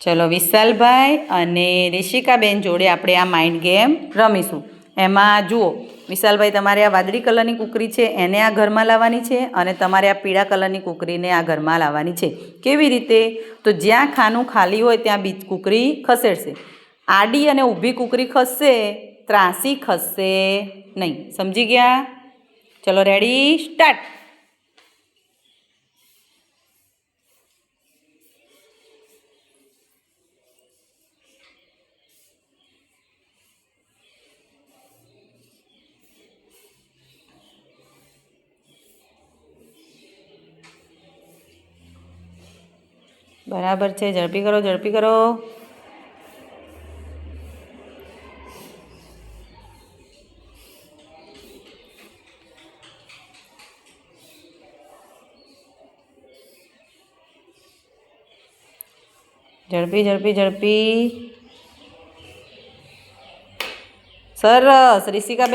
ચલો વિશાલભાઈ અને રિશિકાબેન જોડે આપણે આ માઇન્ડ ગેમ રમીશું. એમાં જુઓ વિશાલભાઈ, તમારે આ વાદળી કલરની કૂકરી છે એને આ ઘરમાં લાવવાની છે અને તમારે આ પીળા કલરની કૂકરીને આ ઘરમાં લાવવાની છે. કેવી રીતે? તો જ્યાં ખાનું ખાલી હોય ત્યાં બીજ કૂકરી ખસેડશે. આડી અને ઊભી કૂકરી ખસશે, ત્રાસી ખસશે નહીં. સમજી ગયા? ચલો રેડી, સ્ટાર્ટ. બરાબર છે, ઝડપી કરો, ઝડપી કરો. ઝડપી ઝડપી ઝડપી. સરસ. રિશિકાબેન